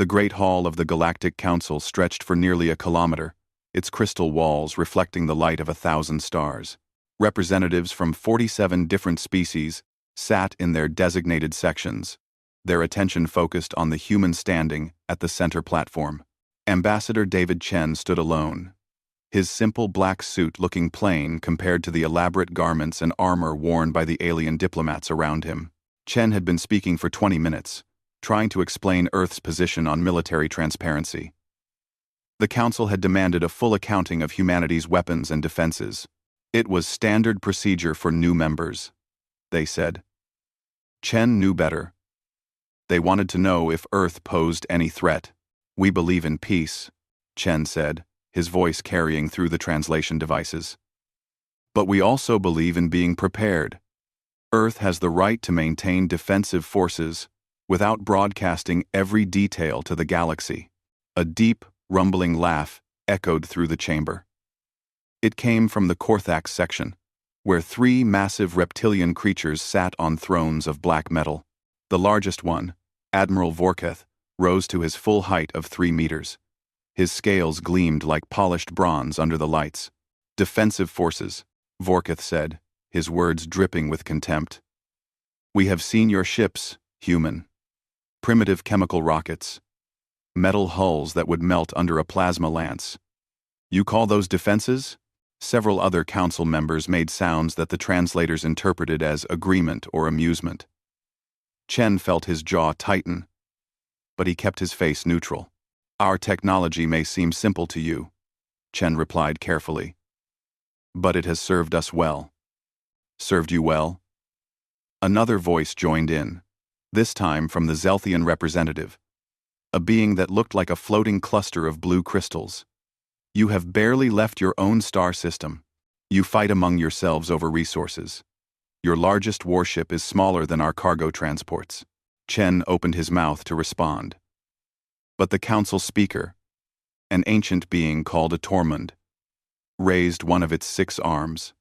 The Great Hall of the Galactic Council stretched for nearly a kilometer, its crystal walls reflecting the light of 1,000 stars. Representatives from 47 different species sat in their designated sections, their attention focused on the human standing at the center platform. Ambassador David Chen stood alone, his simple black suit looking plain compared to the elaborate garments and armor worn by the alien diplomats around him. Chen had been speaking for 20 minutes, trying to explain Earth's position on military transparency. The Council had demanded a full accounting of humanity's weapons and defenses. It was standard procedure for new members, they said. Chen knew better. They wanted to know if Earth posed any threat. "We believe in peace," Chen said, his voice carrying through the translation devices. "But we also believe in being prepared. Earth has the right to maintain defensive forces without broadcasting every detail to the galaxy." A deep, rumbling laugh echoed through the chamber. It came from the Korthax section, where 3 massive reptilian creatures sat on thrones of black metal. The largest one, Admiral Vorketh, rose to his full height of 3 meters. His scales gleamed like polished bronze under the lights. "Defensive forces," Vorketh said, his words dripping with contempt. "We have seen your ships, human. Primitive chemical rockets. Metal hulls that would melt under a plasma lance. You call those defenses?" Several other council members made sounds that the translators interpreted as agreement or amusement. Chen felt his jaw tighten, but he kept his face neutral. "Our technology may seem simple to you," Chen replied carefully, "but it has served us well." "Served you well?" Another voice joined in, this time from the Zelthian representative, a being that looked like a floating cluster of blue crystals. "You have barely left your own star system. You fight among yourselves over resources. Your largest warship is smaller than our cargo transports." Chen opened his mouth to respond. But the council speaker, an ancient being called a Tormund, raised one of its 6 arms.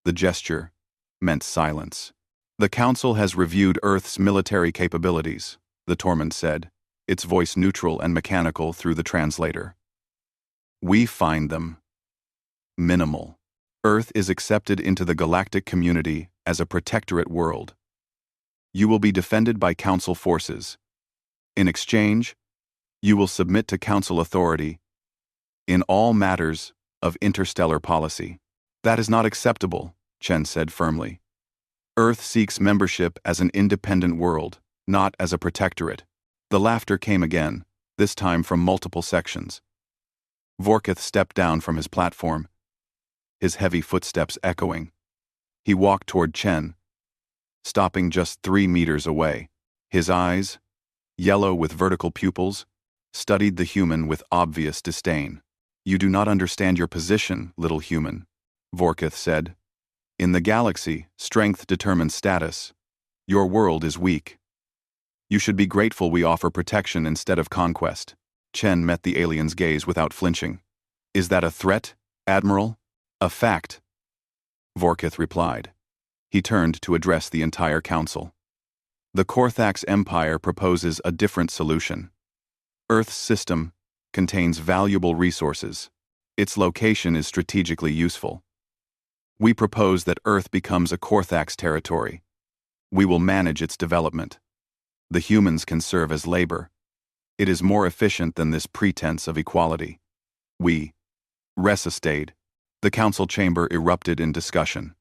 The gesture meant silence. "The council has reviewed Earth's military capabilities," the Tormund said, its voice neutral and mechanical through the translator. "We find them minimal. Earth is accepted into the galactic community as a protectorate world. You will be defended by Council forces. In exchange, you will submit to Council authority in all matters of interstellar policy." "That is not acceptable," Chen said firmly. "Earth seeks membership as an independent world, not as a protectorate." The laughter came again, this time from multiple sections. Vorketh stepped down from his platform, his heavy footsteps echoing. He walked toward Chen, stopping just 3 meters away. His eyes, yellow with vertical pupils, studied the human with obvious disdain. "You do not understand your position, little human," Vorketh said. "In the galaxy, strength determines status. Your world is weak. You should be grateful we offer protection instead of conquest." Chen met the alien's gaze without flinching. "Is that a threat, Admiral?" "A fact," Vorketh replied. He turned to address the entire council. "The Korthax Empire proposes a different solution. Earth's system contains valuable resources. Its location is strategically useful. We propose that Earth becomes a Korthax territory. We will manage its development. The humans can serve as labor. It is more efficient than this pretense of equality. We resuscitate." The council chamber erupted in discussion.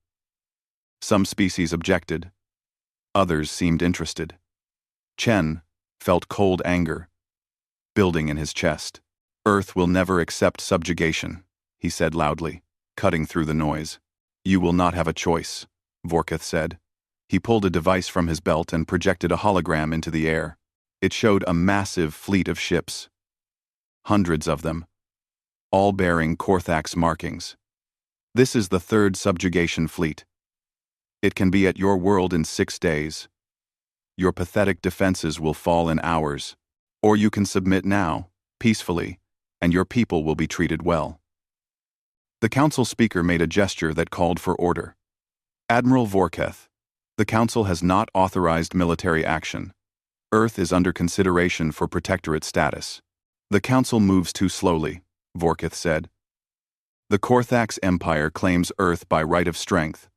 Some species objected. Others seemed interested. Chen felt cold anger building in his chest. "Earth will never accept subjugation," he said loudly, cutting through the noise. "You will not have a choice," Vorketh said. He pulled a device from his belt and projected a hologram into the air. It showed a massive fleet of ships. Hundreds of them, all bearing Korthax markings. "This is the 3rd subjugation fleet. It can be at your world in 6 days. Your pathetic defenses will fall in hours. Or you can submit now, peacefully, and your people will be treated well." The council speaker made a gesture that called for order. "Admiral Vorketh, the council has not authorized military action. Earth is under consideration for protectorate status. The Council moves too slowly, Vorkith said. The Korthax Empire claims Earth by right of strength.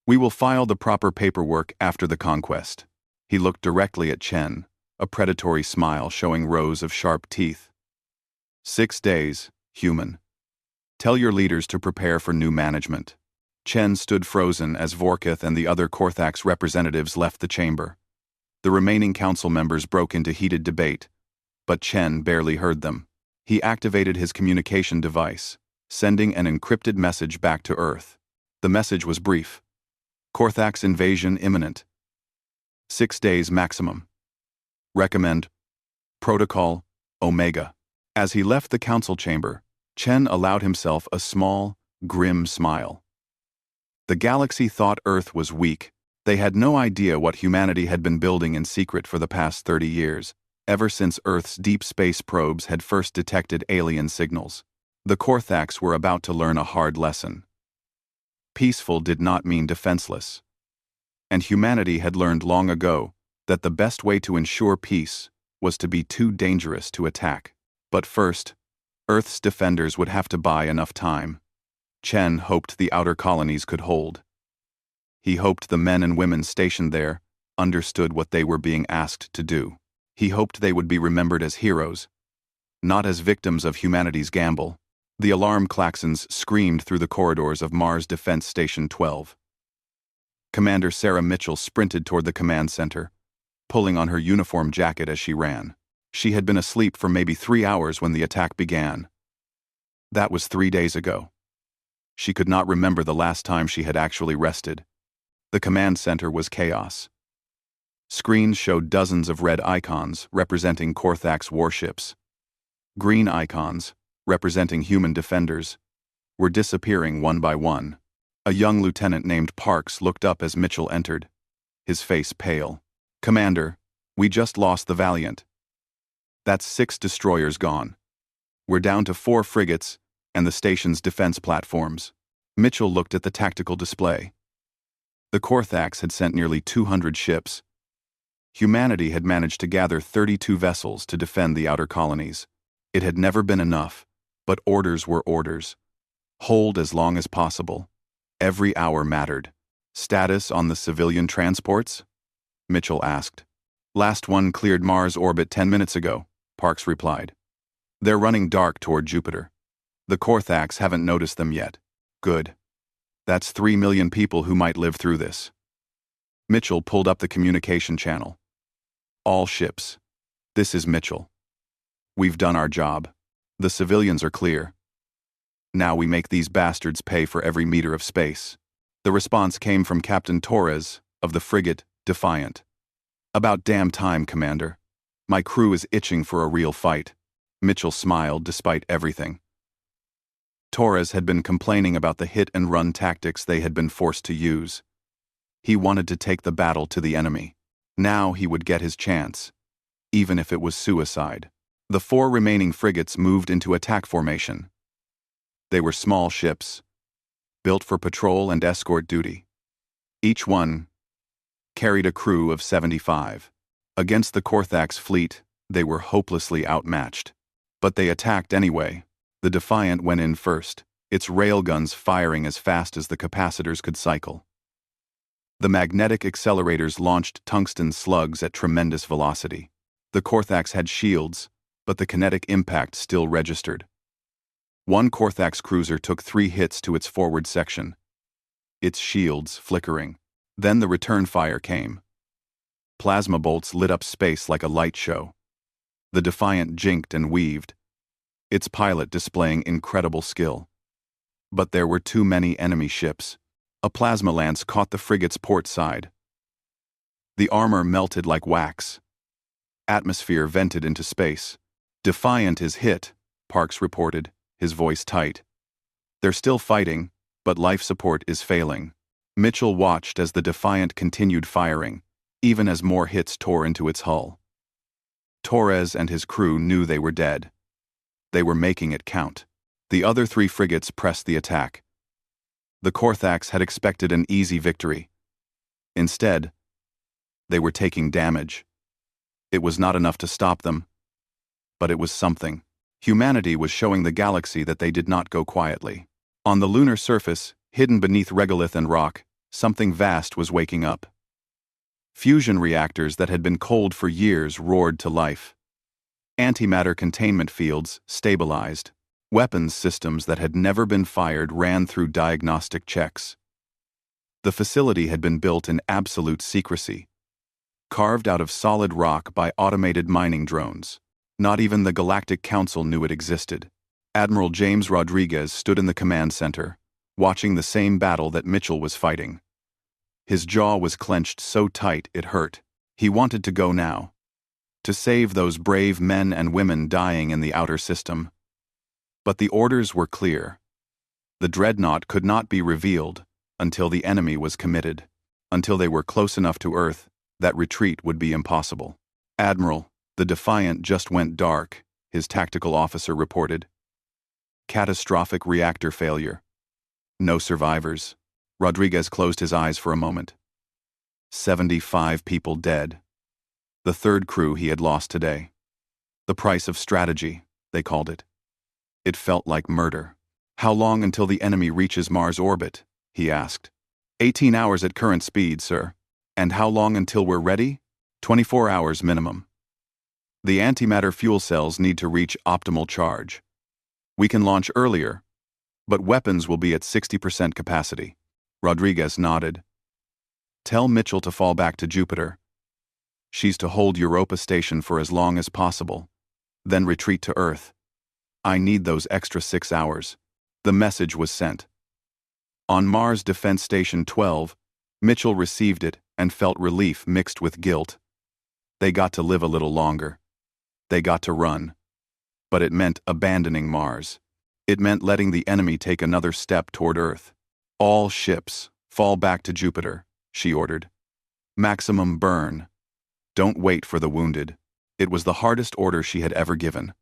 We will file the proper paperwork after the conquest. He looked directly at Chen, a predatory smile showing rows of sharp teeth. 6 days, human. Tell your leaders to prepare for new management. Chen stood frozen as Vorkith and the other Korthax representatives left the chamber. The remaining council members broke into heated debate, but Chen barely heard them. He activated his communication device, sending an encrypted message back to Earth. The message was brief. Korthax invasion imminent. 6 days maximum. Recommend. Protocol, Omega. As he left the council chamber, Chen allowed himself a small, grim smile. The galaxy thought Earth was weak. They had no idea what humanity had been building in secret for the past 30 years, ever since Earth's deep space probes had first detected alien signals. The Korthax were about to learn a hard lesson. Peaceful did not mean defenseless. And humanity had learned long ago that the best way to ensure peace was to be too dangerous to attack. But first, Earth's defenders would have to buy enough time. Chen hoped the outer colonies could hold. He hoped the men and women stationed there understood what they were being asked to do. He hoped they would be remembered as heroes, not as victims of humanity's gamble. The alarm klaxons screamed through the corridors of Mars Defense Station 12. Commander Sarah Mitchell sprinted toward the command center, pulling on her uniform jacket as she ran. She had been asleep for maybe 3 hours when the attack began. That was 3 days ago. She could not remember the last time she had actually rested. The command center was chaos. Screens showed dozens of red icons representing Korthax warships. Green icons, representing human defenders, were disappearing one by one. A young lieutenant named Parks looked up as Mitchell entered, his face pale. "Commander, we just lost the Valiant. That's 6 destroyers gone. We're down to 4 frigates and the station's defense platforms." Mitchell looked at the tactical display. The Korthax had sent nearly 200 ships. Humanity had managed to gather 32 vessels to defend the outer colonies. It had never been enough, but orders were orders. Hold as long as possible. Every hour mattered. "Status on the civilian transports?" Mitchell asked. "Last one cleared Mars orbit 10 minutes ago," Parks replied. "They're running dark toward Jupiter. The Korthax haven't noticed them yet." "Good. That's 3 million people who might live through this." Mitchell pulled up the communication channel. "All ships. This is Mitchell. We've done our job. The civilians are clear. Now we make these bastards pay for every meter of space." The response came from Captain Torres of the frigate Defiant. "About damn time, Commander. My crew is itching for a real fight." Mitchell smiled despite everything. Torres had been complaining about the hit-and-run tactics they had been forced to use. He wanted to take the battle to the enemy. Now he would get his chance, even if it was suicide. The 4 remaining frigates moved into attack formation. They were small ships, built for patrol and escort duty. Each one carried a crew of 75. Against the Korthax fleet, they were hopelessly outmatched. But they attacked anyway. The Defiant went in first, its railguns firing as fast as the capacitors could cycle. The magnetic accelerators launched tungsten slugs at tremendous velocity. The Korthax had shields, but the kinetic impact still registered. One Korthax cruiser took 3 hits to its forward section, its shields flickering. Then the return fire came. Plasma bolts lit up space like a light show. The Defiant jinked and weaved, its pilot displaying incredible skill. But there were too many enemy ships. A plasma lance caught the frigate's port side. The armor melted like wax. Atmosphere vented into space. "Defiant is hit," Parks reported, his voice tight. "They're still fighting, but life support is failing." Mitchell watched as the Defiant continued firing, even as more hits tore into its hull. Torres and his crew knew they were dead. They were making it count. The other 3 frigates pressed the attack. The Korthax had expected an easy victory. Instead, they were taking damage. It was not enough to stop them, but it was something. Humanity was showing the galaxy that they did not go quietly. On the lunar surface, hidden beneath regolith and rock, something vast was waking up. Fusion reactors that had been cold for years roared to life. Antimatter containment fields stabilized. Weapons systems that had never been fired ran through diagnostic checks. The facility had been built in absolute secrecy, carved out of solid rock by automated mining drones. Not even the Galactic Council knew it existed. Admiral James Rodriguez stood in the command center, watching the same battle that Mitchell was fighting. His jaw was clenched so tight it hurt. He wanted to go now, to save those brave men and women dying in the outer system. But the orders were clear. The dreadnought could not be revealed until the enemy was committed. Until they were close enough to Earth, that retreat would be impossible. "Admiral, the Defiant just went dark," his tactical officer reported. "Catastrophic reactor failure. No survivors." Rodriguez closed his eyes for a moment. 75 people dead. The third crew he had lost today. The price of strategy, they called it. It felt like murder. "How long until the enemy reaches Mars orbit?" he asked. 18 hours at current speed, sir. "And how long until we're ready?" 24 hours minimum. "The antimatter fuel cells need to reach optimal charge. We can launch earlier, but weapons will be at 60% capacity." Rodriguez nodded. "Tell Mitchell to fall back to Jupiter. She's to hold Europa Station for as long as possible, then retreat to Earth. I need those extra 6 hours." The message was sent. On Mars Defense Station 12, Mitchell received it and felt relief mixed with guilt. They got to live a little longer. They got to run. But it meant abandoning Mars. It meant letting the enemy take another step toward Earth. "All ships, fall back to Jupiter," she ordered. "Maximum burn. Don't wait for the wounded." It was the hardest order she had ever given.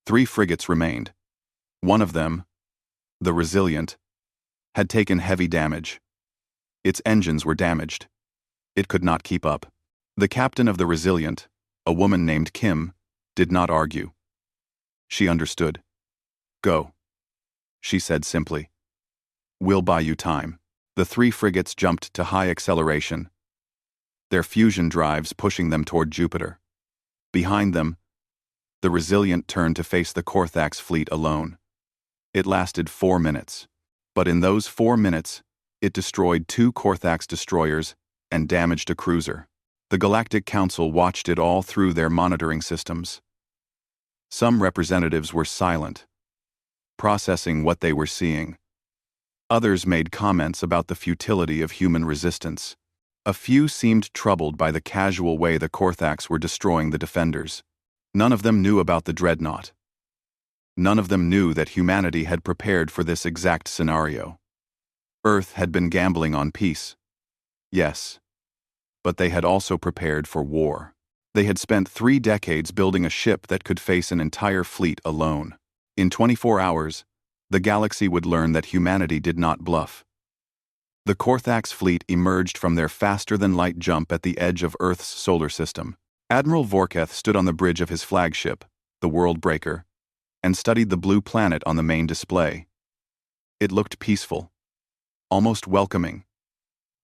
3 frigates remained. One of them, the Resilient, had taken heavy damage. Its engines were damaged. It could not keep up. The captain of the Resilient, a woman named Kim, did not argue. She understood. "Go," she said simply. "We'll buy you time." The 3 frigates jumped to high acceleration, their fusion drives pushing them toward Jupiter. Behind them, the Resilient turned to face the Korthax fleet alone. It lasted 4 minutes. But in those 4 minutes, it destroyed 2 Korthax destroyers and damaged a cruiser. The Galactic Council watched it all through their monitoring systems. Some representatives were silent, processing what they were seeing. Others made comments about the futility of human resistance. A few seemed troubled by the casual way the Korthax were destroying the defenders. None of them knew about the dreadnought. None of them knew that humanity had prepared for this exact scenario. Earth had been gambling on peace. Yes. But they had also prepared for war. They had spent 3 decades building a ship that could face an entire fleet alone. In 24 hours, the galaxy would learn that humanity did not bluff. The Korthax fleet emerged from their faster-than-light jump at the edge of Earth's solar system. Admiral Vorketh stood on the bridge of his flagship, the World Breaker, and studied the blue planet on the main display. It looked peaceful, almost welcoming.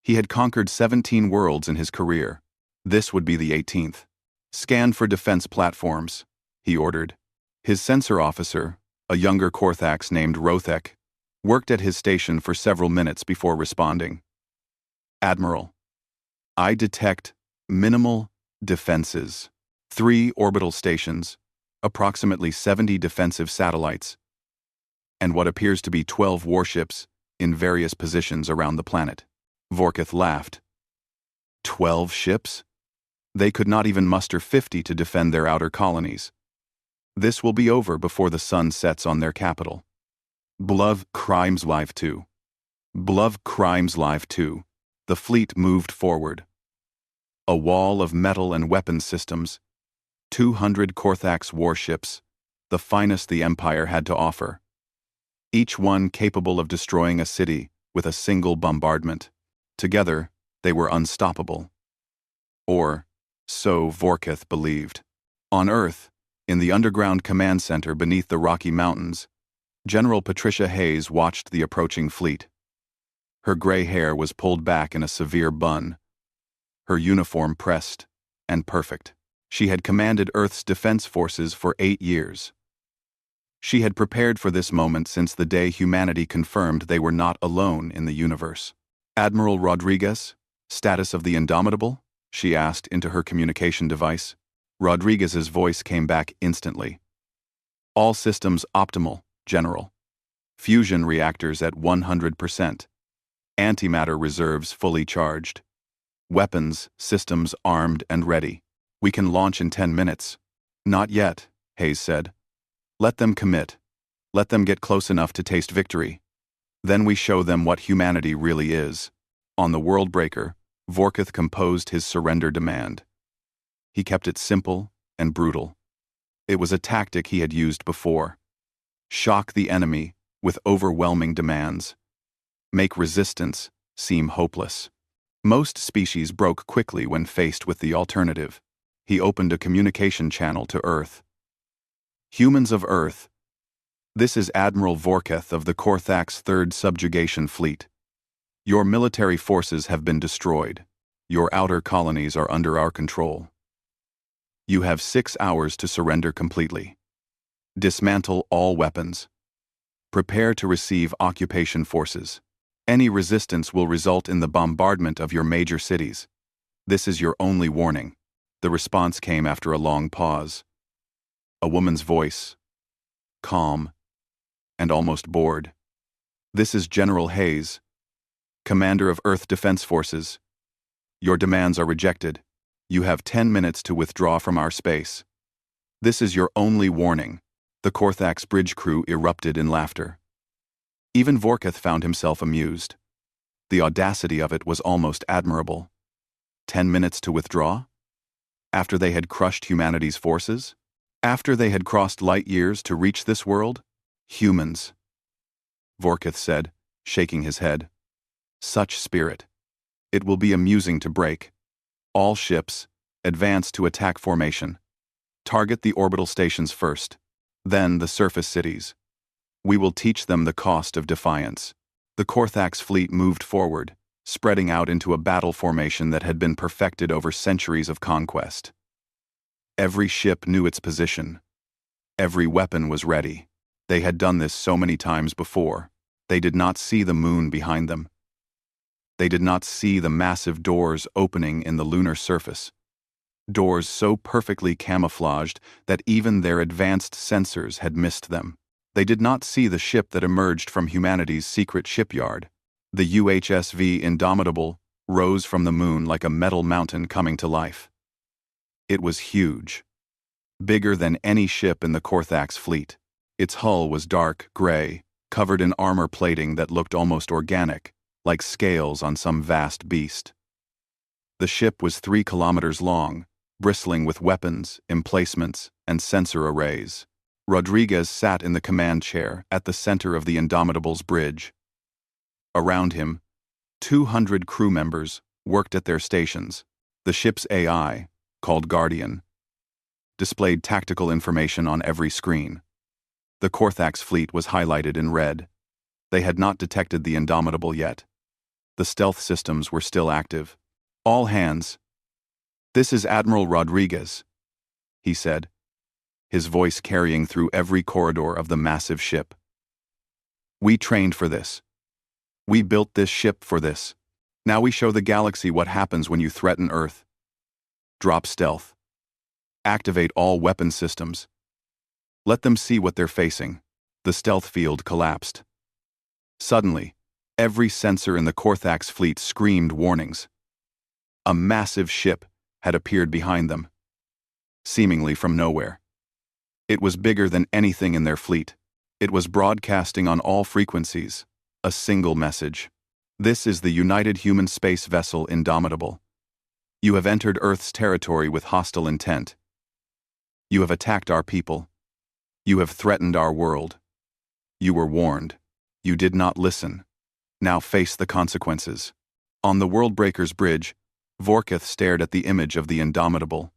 He had conquered 17 worlds in his career. This would be the 18th. "Scan for defense platforms," he ordered. His sensor officer, a younger Korthax named Rothek, worked at his station for several minutes before responding. "Admiral, I detect minimal defenses. 3 orbital stations, approximately 70 defensive satellites, and what appears to be 12 warships in various positions around the planet." Vorketh laughed. 12 ships? They could not even muster 50 to defend their outer colonies. This will be over before the sun sets on their capital. Bluv crimes live too. Bluv crimes live too. The fleet moved forward. A wall of metal and weapons systems, 200 Korthax warships, the finest the Empire had to offer. Each one capable of destroying a city with a single bombardment. Together, they were unstoppable. Or, So Vorkith believed. On Earth, in the underground command center beneath the Rocky Mountains, General Patricia Hayes watched the approaching fleet. Her gray hair was pulled back in a severe bun, her uniform pressed and perfect. She had commanded Earth's defense forces for 8 years. She had prepared for this moment since the day humanity confirmed they were not alone in the universe. "Admiral Rodriguez, status of the Indomitable?" she asked into her communication device. Rodriguez's voice came back instantly. "All systems optimal, General. Fusion reactors at 100%. Antimatter reserves fully charged. Weapons systems armed and ready. We can launch in 10 minutes. Not yet," Hayes said. "Let them commit. Let them get close enough to taste victory. Then we show them what humanity really is." On the Worldbreaker, Vorkith composed his surrender demand. He kept it simple and brutal. It was a tactic he had used before. Shock the enemy with overwhelming demands. Make resistance seem hopeless. Most species broke quickly when faced with the alternative. He opened a communication channel to Earth. "Humans of Earth, this is Admiral Vorkith of the Korthax 3rd Subjugation Fleet. Your military forces have been destroyed. Your outer colonies are under our control. You have 6 hours to surrender completely. Dismantle all weapons. Prepare to receive occupation forces. Any resistance will result in the bombardment of your major cities. This is your only warning." The response came after a long pause. A woman's voice, calm and almost bored. "This is General Hayes, Commander of Earth Defense Forces. Your demands are rejected. You have 10 minutes to withdraw from our space. This is your only warning." The Korthax bridge crew erupted in laughter. Even Vorkith found himself amused. The audacity of it was almost admirable. 10 minutes to withdraw? After they had crushed humanity's forces? After they had crossed light years to reach this world? Humans, Vorkith said, shaking his head. Such spirit. It will be amusing to break. All ships, advance to attack formation. Target the orbital stations first, then the surface cities. We will teach them the cost of defiance. The Korthax fleet moved forward, spreading out into a battle formation that had been perfected over centuries of conquest. Every ship knew its position. Every weapon was ready. They had done this so many times before. They did not see the moon behind them. They did not see the massive doors opening in the lunar surface. Doors so perfectly camouflaged that even their advanced sensors had missed them. They did not see the ship that emerged from humanity's secret shipyard. The UHSV Indomitable rose from the moon like a metal mountain coming to life. It was huge. Bigger than any ship in the Korthax fleet. Its hull was dark gray, covered in armor plating that looked almost organic, like scales on some vast beast. The ship was 3 kilometers long, bristling with weapons, emplacements, and sensor arrays. Rodriguez sat in the command chair at the center of the Indomitable's bridge. Around him, 200 crew members worked at their stations. The ship's AI, called Guardian, displayed tactical information on every screen. The Korthax fleet was highlighted in red. They had not detected the Indomitable yet. The stealth systems were still active. All hands. This is Admiral Rodriguez, he said, his voice carrying through every corridor of the massive ship. We trained for this. We built this ship for this. Now we show the galaxy what happens when you threaten Earth. Drop stealth. Activate all weapon systems. Let them see what they're facing. The stealth field collapsed. Suddenly, every sensor in the Korthax fleet screamed warnings. A massive ship had appeared behind them, seemingly from nowhere. It was bigger than anything in their fleet. It was broadcasting on all frequencies, a single message. This is the United Human Space Vessel Indomitable. You have entered Earth's territory with hostile intent. You have attacked our people. You have threatened our world. You were warned. You did not listen. Now face the consequences. On the Worldbreaker's bridge, Vorkith stared at the image of the Indomitable.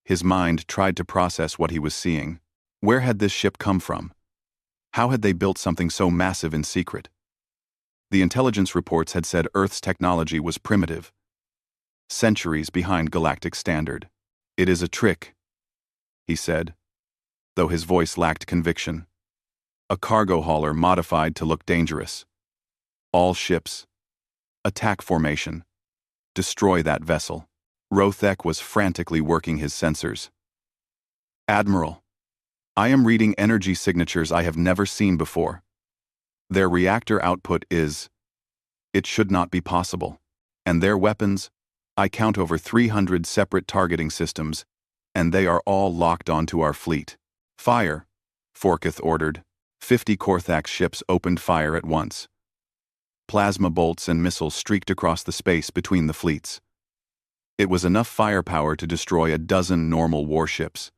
His mind tried to process what he was seeing. Where had this ship come from? How had they built something so massive in secret? The intelligence reports had said Earth's technology was primitive, centuries behind galactic standard. "It is a trick," he said, though his voice lacked conviction. "A cargo hauler modified to look dangerous. All ships. Attack formation. Destroy that vessel." Rothek was frantically working his sensors. "Admiral, I am reading energy signatures I have never seen before. Their reactor output is... It should not be possible. And their weapons, I count over 300 separate targeting systems, and they are all locked onto our fleet." "Fire," Vorkith ordered. 50 Korthax ships opened fire at once. Plasma bolts and missiles streaked across the space between the fleets. It was enough firepower to destroy a dozen normal warships.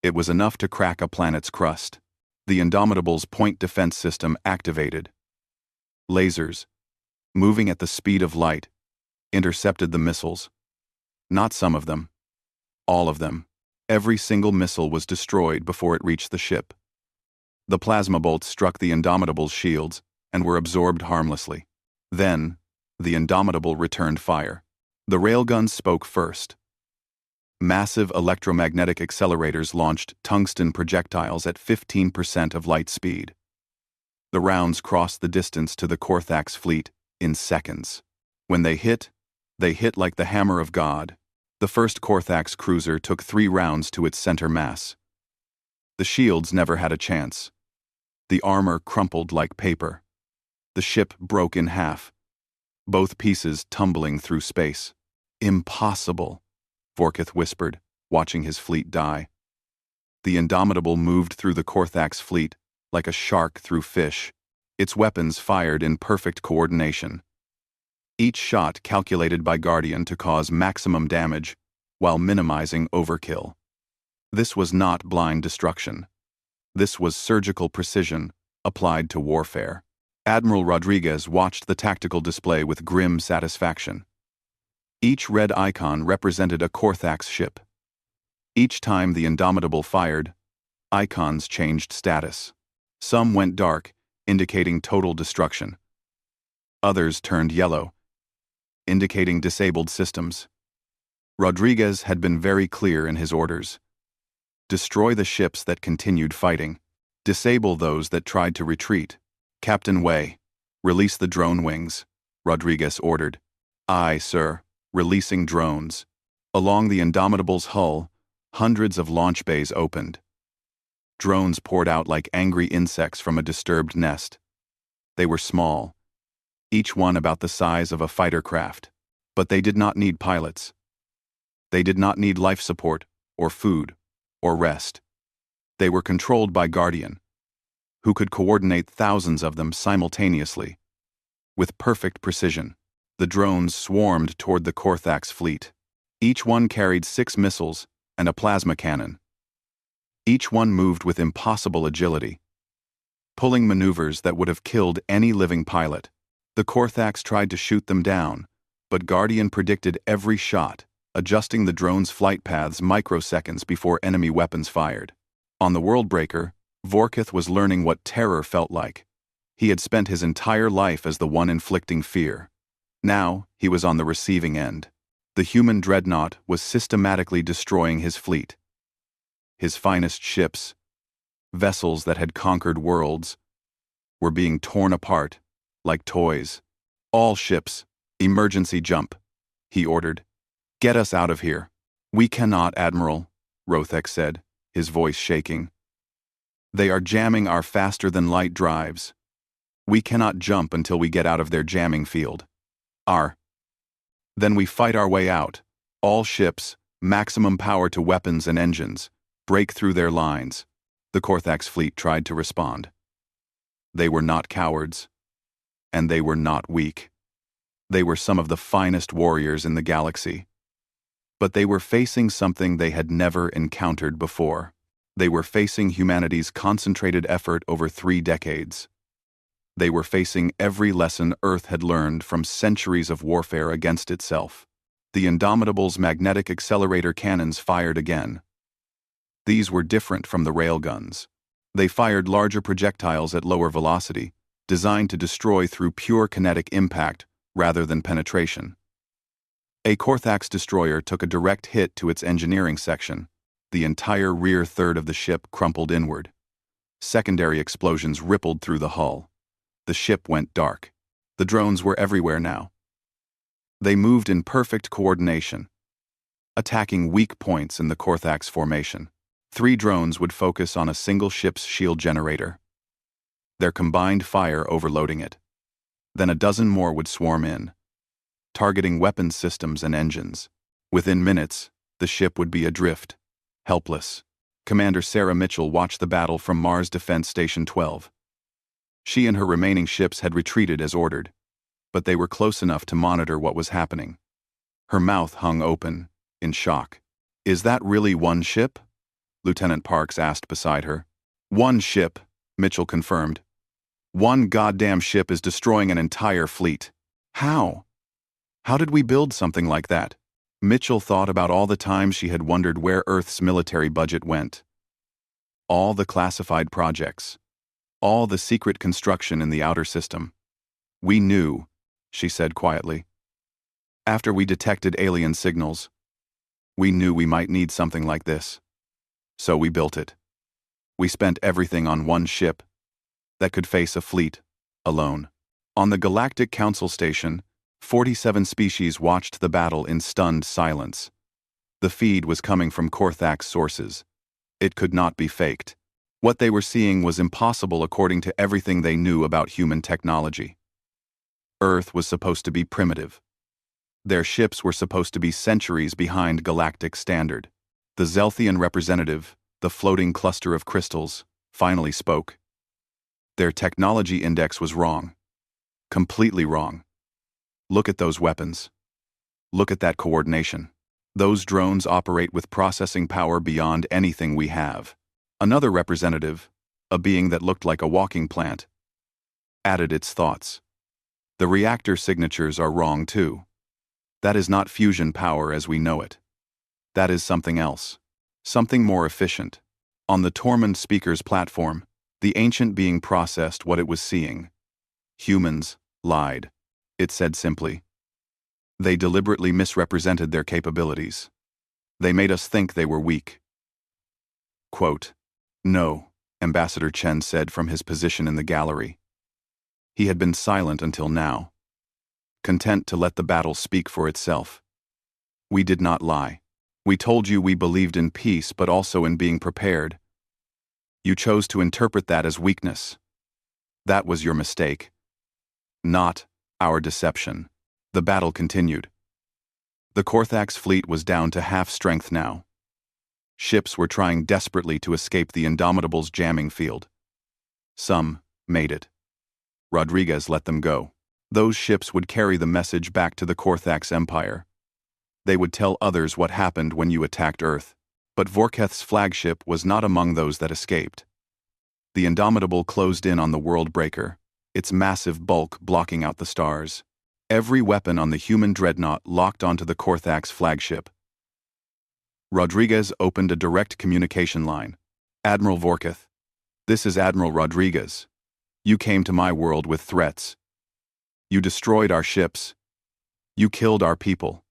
It was enough to crack a planet's crust. The Indomitable's point defense system activated. Lasers, moving at the speed of light, intercepted the missiles. Not some of them. All of them. Every single missile was destroyed before it reached the ship. The plasma bolts struck the Indomitable's shields and were absorbed harmlessly. Then, the Indomitable returned fire. The railguns spoke first. Massive electromagnetic accelerators launched tungsten projectiles at 15% of light speed. The rounds crossed the distance to the Korthax fleet in seconds. When they hit like the hammer of God. The first Korthax cruiser took 3 rounds to its center mass. The shields never had a chance. The armor crumpled like paper. The ship broke in half, both pieces tumbling through space. "Impossible," Vorkith whispered, watching his fleet die. The Indomitable moved through the Korthax fleet like a shark through fish, its weapons fired in perfect coordination. Each shot calculated by Guardian to cause maximum damage while minimizing overkill. This was not blind destruction. This was surgical precision applied to warfare. Admiral Rodriguez watched the tactical display with grim satisfaction. Each red icon represented a Korthax ship. Each time the Indomitable fired, icons changed status. Some went dark, indicating total destruction. Others turned yellow, indicating disabled systems. Rodriguez had been very clear in his orders. Destroy the ships that continued fighting. Disable those that tried to retreat. "Captain Wei, release the drone wings," Rodriguez ordered. "Aye, sir, releasing drones." Along the Indomitable's hull, hundreds of launch bays opened. Drones poured out like angry insects from a disturbed nest. They were small, each one about the size of a fighter craft. But they did not need pilots. They did not need life support, or food, or rest. They were controlled by Guardian, who could coordinate thousands of them simultaneously. With perfect precision, the drones swarmed toward the Korthax fleet. Each one carried 6 missiles and a plasma cannon. Each one moved with impossible agility, pulling maneuvers that would have killed any living pilot. The Korthax tried to shoot them down, but Guardian predicted every shot, adjusting the drone's flight paths microseconds before enemy weapons fired. On the Worldbreaker, Vorkith was learning what terror felt like. He had spent his entire life as the one inflicting fear. Now, he was on the receiving end. The human dreadnought was systematically destroying his fleet. His finest ships, vessels that had conquered worlds, were being torn apart like toys. "All ships, emergency jump," he ordered. "Get us out of here." "We cannot, Admiral," Rothek said, his voice shaking. "They are jamming our faster-than-light drives. We cannot jump until we get out of their jamming field." Then we fight our way out. All ships, maximum power to weapons and engines, break through their lines." The Korthax fleet tried to respond. They were not cowards, and they were not weak. They were some of the finest warriors in the galaxy. But they were facing something they had never encountered before. They were facing humanity's concentrated effort over 3 decades. They were facing every lesson Earth had learned from centuries of warfare against itself. The Indomitable's magnetic accelerator cannons fired again. These were different from the railguns. They fired larger projectiles at lower velocity, designed to destroy through pure kinetic impact rather than penetration. A Korthax destroyer took a direct hit to its engineering section. The entire rear third of the ship crumpled inward. Secondary explosions rippled through the hull. The ship went dark. The drones were everywhere now. They moved in perfect coordination, attacking weak points in the Korthax formation. 3 drones would focus on a single ship's shield generator, their combined fire overloading it. Then a dozen more would swarm in, targeting weapons systems and engines. Within minutes, the ship would be adrift, helpless. Commander Sarah Mitchell watched the battle from Mars Defense Station 12. She and her remaining ships had retreated as ordered, but they were close enough to monitor what was happening. Her mouth hung open, in shock. "Is that really one ship?" Lieutenant Parks asked beside her. "One ship," Mitchell confirmed. "One goddamn ship is destroying an entire fleet. How? How did we build something like that?" Mitchell thought about all the times she had wondered where Earth's military budget went. All the classified projects. All the secret construction in the outer system. "We knew," she said quietly. "After we detected alien signals, we knew we might need something like this. So we built it. We spent everything on one ship that could face a fleet alone." On the Galactic Council Station, 47 species watched the battle in stunned silence. The feed was coming from Korthax sources. It could not be faked. What they were seeing was impossible according to everything they knew about human technology. Earth was supposed to be primitive. Their ships were supposed to be centuries behind galactic standard. The Zelthian representative, the floating cluster of crystals, finally spoke. Their technology index was wrong. Completely wrong. "Look at those weapons. Look at that coordination. Those drones operate with processing power beyond anything we have." Another representative, a being that looked like a walking plant, added its thoughts. "The reactor signatures are wrong too. That is not fusion power as we know it. That is something else. Something more efficient." On the Tormund speaker's platform, the ancient being processed what it was seeing. "Humans lied," it said simply. "They deliberately misrepresented their capabilities. They made us think they were weak." Quote, "No," Ambassador Chen said from his position in the gallery. He had been silent until now, content to let the battle speak for itself. "We did not lie. We told you we believed in peace but also in being prepared. You chose to interpret that as weakness. That was your mistake. Not our deception." The battle continued. The Korthax fleet was down to half strength now. Ships were trying desperately to escape the Indomitable's jamming field. Some made it. Rodriguez let them go. Those ships would carry the message back to the Korthax Empire. They would tell others what happened when you attacked Earth. But Vorketh's flagship was not among those that escaped. The Indomitable closed in on the world breaker, its massive bulk blocking out the stars. Every weapon on the human dreadnought locked onto the Korthax flagship. Rodriguez opened a direct communication line. "Admiral Vorketh, this is Admiral Rodriguez. You came to my world with threats. You destroyed our ships. You killed our people.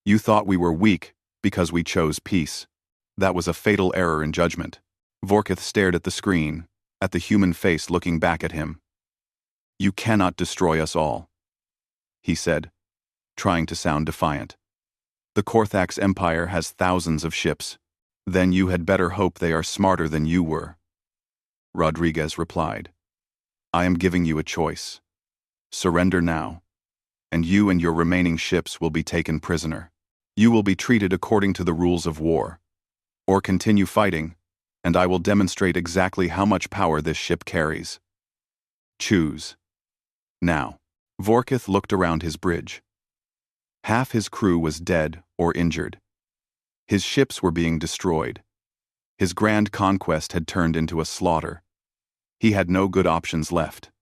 You thought we were weak because we chose peace. That was a fatal error in judgment." Vorketh stared at the screen, at the human face looking back at him. "You cannot destroy us all," he said, trying to sound defiant. "The Korthax Empire has thousands of ships. Then you had better hope they are smarter than you were." Rodriguez replied, "I am giving you a choice. Surrender now, and you and your remaining ships will be taken prisoner. You will be treated according to the rules of war. Or continue fighting, and I will demonstrate exactly how much power this ship carries. Choose. Now." Vorketh looked around his bridge. Half his crew was dead or injured. His ships were being destroyed. His grand conquest had turned into a slaughter. He had no good options left.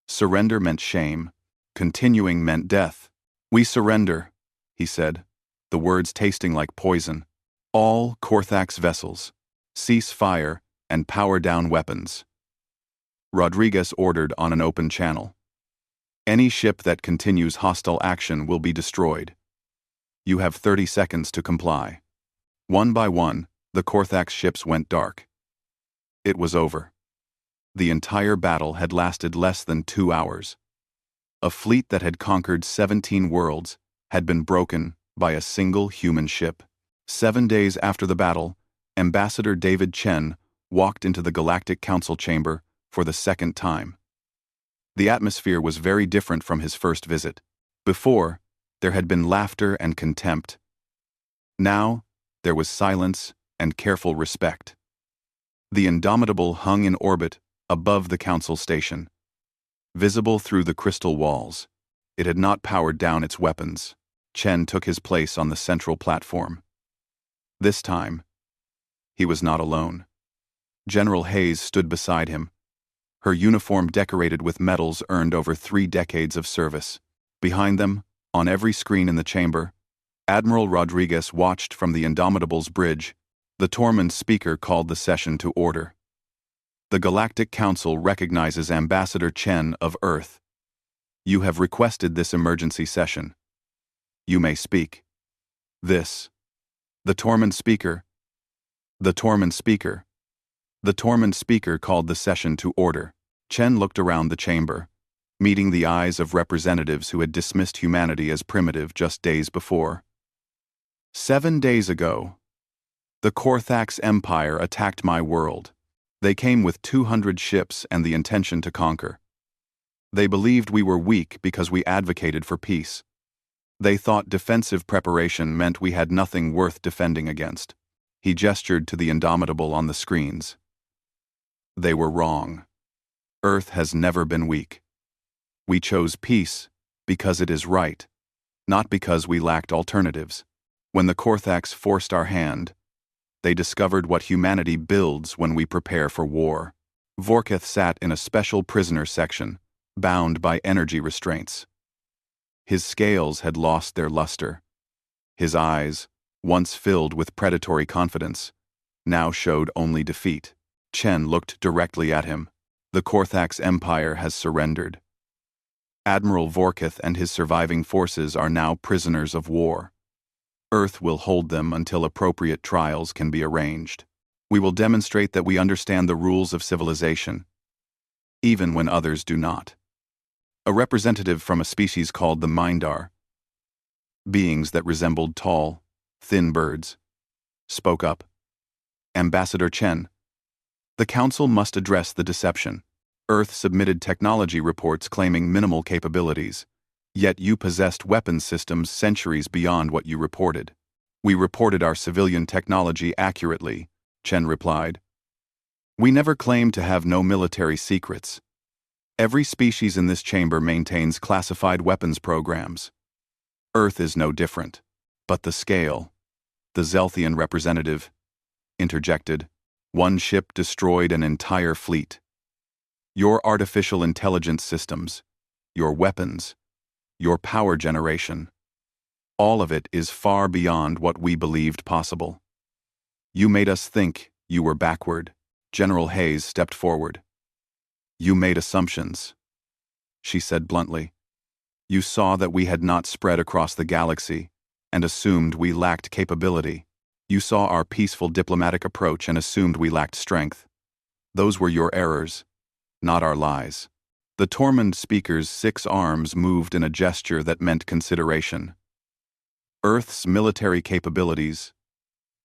Surrender meant shame. Continuing meant death. "We surrender," he said, the words tasting like poison. All Korthax vessels, cease fire and power down weapons. Rodriguez ordered on an open channel. Any ship that continues hostile action will be destroyed. You have 30 seconds to comply. One by one, the Korthax ships went dark. It was over. The entire battle had lasted less than 2 hours. A fleet that had conquered 17 worlds had been broken by a single human ship. 7 days after the battle, Ambassador David Chen walked into the Galactic Council chamber for the second time. The atmosphere was very different from his first visit. Before, there had been laughter and contempt. Now, there was silence and careful respect. The Indomitable hung in orbit above the council station. Visible through the crystal walls, it had not powered down its weapons. Chen took his place on the central platform. This time, he was not alone. General Hayes stood beside him, her uniform decorated with medals earned over 3 decades of service. Behind them, on every screen in the chamber, Admiral Rodriguez watched from the Indomitable's bridge. The Tormund speaker called the session to order. The Galactic Council recognizes Ambassador Chen of Earth. You have requested this emergency session. You may speak. The Tormund speaker. The Tormund speaker. The Tormund speaker called the session to order. Chen looked around the chamber, meeting the eyes of representatives who had dismissed humanity as primitive just days before. 7 days ago, the Korthax Empire attacked my world. They came with 200 ships and the intention to conquer. They believed we were weak because we advocated for peace. They thought defensive preparation meant we had nothing worth defending against. He gestured to the Indomitable on the screens. They were wrong. Earth has never been weak. We chose peace because it is right, not because we lacked alternatives. When the Korthax forced our hand, they discovered what humanity builds when we prepare for war. Vorketh sat in a special prisoner section, bound by energy restraints. His scales had lost their luster. His eyes, once filled with predatory confidence, now showed only defeat. Chen looked directly at him. The Korthax Empire has surrendered. Admiral Vorketh and his surviving forces are now prisoners of war. Earth will hold them until appropriate trials can be arranged. We will demonstrate that we understand the rules of civilization, even when others do not. A representative from a species called the Mindar, beings that resembled tall, thin birds, spoke up. Ambassador Chen, the Council must address the deception. Earth submitted technology reports claiming minimal capabilities, yet you possessed weapons systems centuries beyond what you reported. We reported our civilian technology accurately, Chen replied. We never claimed to have no military secrets. Every species in this chamber maintains classified weapons programs. Earth is no different. But the scale, the Zelthian representative, interjected. One ship destroyed an entire fleet. Your artificial intelligence systems, your weapons, your power generation, all of it is far beyond what we believed possible. You made us think you were backward. General Hayes stepped forward. You made assumptions, she said bluntly. You saw that we had not spread across the galaxy and assumed we lacked capability. You saw our peaceful diplomatic approach and assumed we lacked strength. Those were your errors, not our lies. The Tormund speaker's 6 arms moved in a gesture that meant consideration. Earth's military capabilities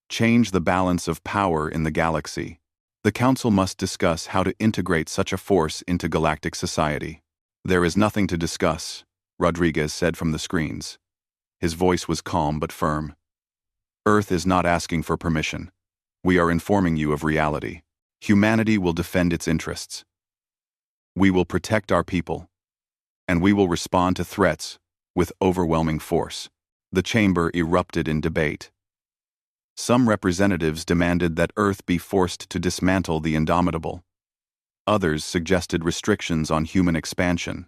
change the balance of power in the galaxy. The Council must discuss how to integrate such a force into galactic society. There is nothing to discuss, Rodriguez said from the screens. His voice was calm but firm. Earth is not asking for permission. We are informing you of reality. Humanity will defend its interests. We will protect our people, and we will respond to threats with overwhelming force. The chamber erupted in debate. Some representatives demanded that Earth be forced to dismantle the Indomitable. Others suggested restrictions on human expansion.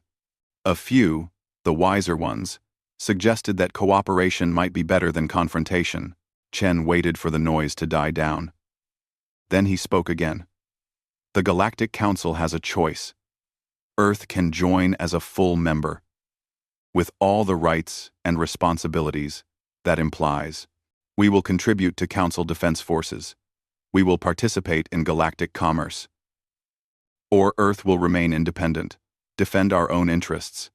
A few, the wiser ones, suggested that cooperation might be better than confrontation. Chen waited for the noise to die down. Then he spoke again. The Galactic Council has a choice. Earth can join as a full member, with all the rights and responsibilities that implies. We will contribute to Council defense forces. We will participate in galactic commerce. Or Earth will remain independent, defend our own interests,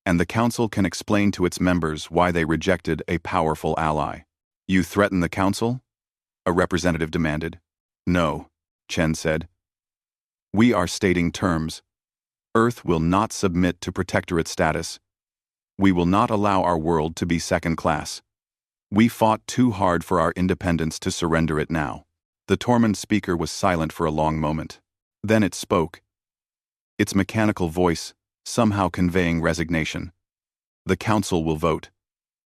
and the Council can explain to its members why they rejected a powerful ally. You threaten the Council? A representative demanded. No, Chen said. We are stating terms. Earth will not submit to protectorate status. We will not allow our world to be second class. We fought too hard for our independence to surrender it now. The Tormund speaker was silent for a long moment. Then it spoke. Its mechanical voice, somehow conveying resignation. The Council will vote.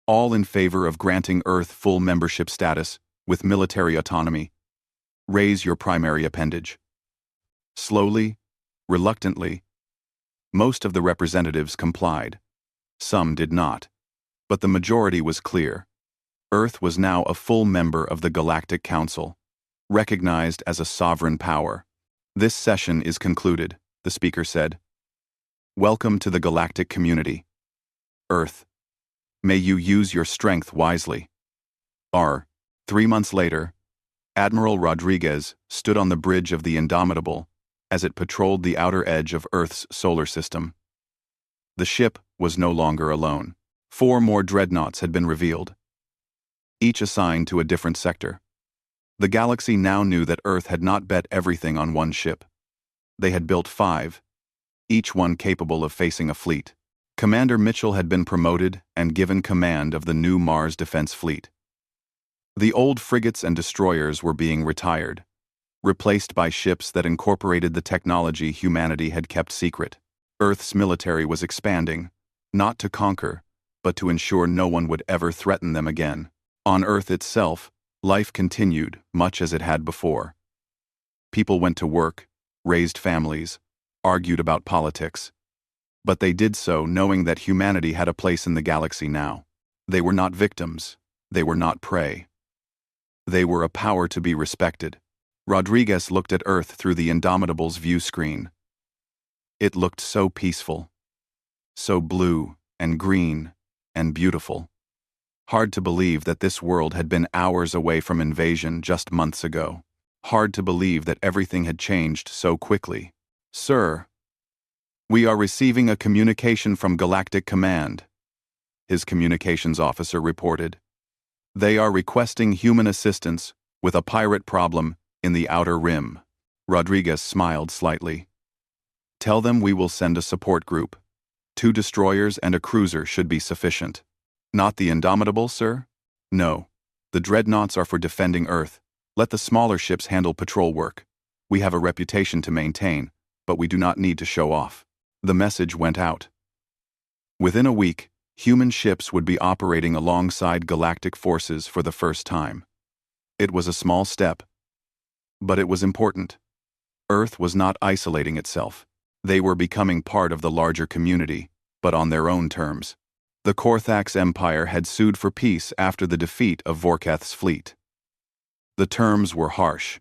All in favor of granting Earth full membership status, with military autonomy. Raise your primary appendage. Slowly, reluctantly, most of the representatives complied. Some did not. But the majority was clear. Earth was now a full member of the Galactic Council, recognized as a sovereign power. This session is concluded, the speaker said. Welcome to the galactic community. Earth. May you use your strength wisely. 3 months later, Admiral Rodriguez stood on the bridge of the Indomitable as it patrolled the outer edge of Earth's solar system. The ship was no longer alone. 4 more dreadnoughts had been revealed, each assigned to a different sector. The galaxy now knew that Earth had not bet everything on one ship. They had built 5, each one capable of facing a fleet. Commander Mitchell had been promoted and given command of the new Mars Defense Fleet. The old frigates and destroyers were being retired, replaced by ships that incorporated the technology humanity had kept secret. Earth's military was expanding, not to conquer, but to ensure no one would ever threaten them again. On Earth itself, life continued much as it had before. People went to work, raised families, argued about politics. But they did so knowing that humanity had a place in the galaxy now. They were not victims. They were not prey. They were a power to be respected. Rodriguez looked at Earth through the Indomitable's view screen. It looked so peaceful, so blue and green and beautiful. Hard to believe that this world had been hours away from invasion just months ago. Hard to believe that everything had changed so quickly. Sir, we are receiving a communication from Galactic Command, his communications officer reported. They are requesting human assistance with a pirate problem in the Outer Rim. Rodriguez smiled slightly. Tell them we will send a support group. 2 destroyers and a cruiser should be sufficient. Not the Indomitable, sir? No. The dreadnoughts are for defending Earth. Let the smaller ships handle patrol work. We have a reputation to maintain, but we do not need to show off. The message went out. Within a week, human ships would be operating alongside galactic forces for the first time. It was a small step, but it was important. Earth was not isolating itself. They were becoming part of the larger community, but on their own terms. The Korthax Empire had sued for peace after the defeat of Vorketh's fleet. The terms were harsh.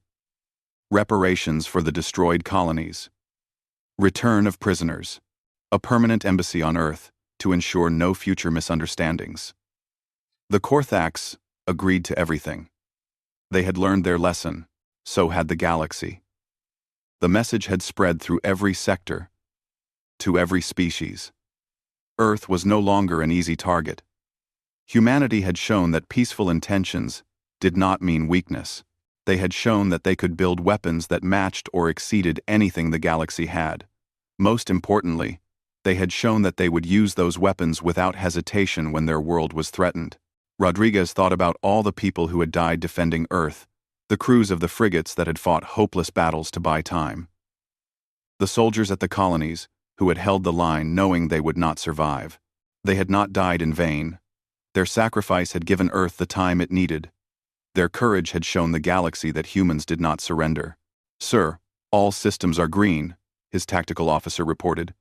Reparations for the destroyed colonies. Return of prisoners. A permanent embassy on Earth to ensure no future misunderstandings. The Korthax agreed to everything. They had learned their lesson, so had the galaxy. The message had spread through every sector, to every species. Earth was no longer an easy target. Humanity had shown that peaceful intentions did not mean weakness. They had shown that they could build weapons that matched or exceeded anything the galaxy had. Most importantly, they had shown that they would use those weapons without hesitation when their world was threatened. Rodriguez thought about all the people who had died defending Earth, the crews of the frigates that had fought hopeless battles to buy time. The soldiers at the colonies, who had held the line knowing they would not survive. They had not died in vain. Their sacrifice had given Earth the time it needed. Their courage had shown the galaxy that humans did not surrender. Sir, all systems are green, his tactical officer reported.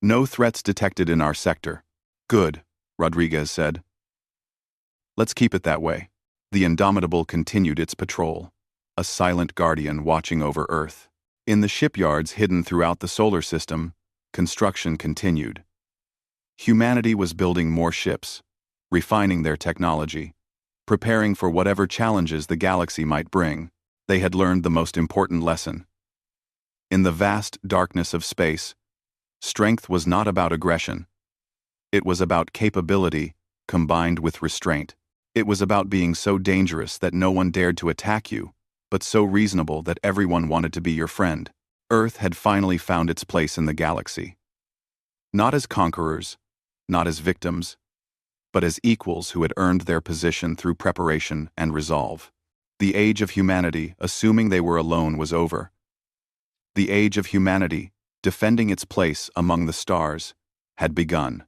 No threats detected in our sector. Good. Rodriguez said. Let's keep it that way. The Indomitable continued its patrol, a silent guardian watching over Earth. In the shipyards hidden throughout the solar system, construction continued. Humanity was building more ships, refining their technology, preparing for whatever challenges the galaxy might bring. They had learned the most important lesson. In the vast darkness of space, strength was not about aggression. It was about capability combined with restraint. It was about being so dangerous that no one dared to attack you, but so reasonable that everyone wanted to be your friend. Earth had finally found its place in the galaxy. Not as conquerors, not as victims, but as equals who had earned their position through preparation and resolve. The age of humanity, assuming they were alone, was over. The age of humanity, defending its place among the stars, had begun.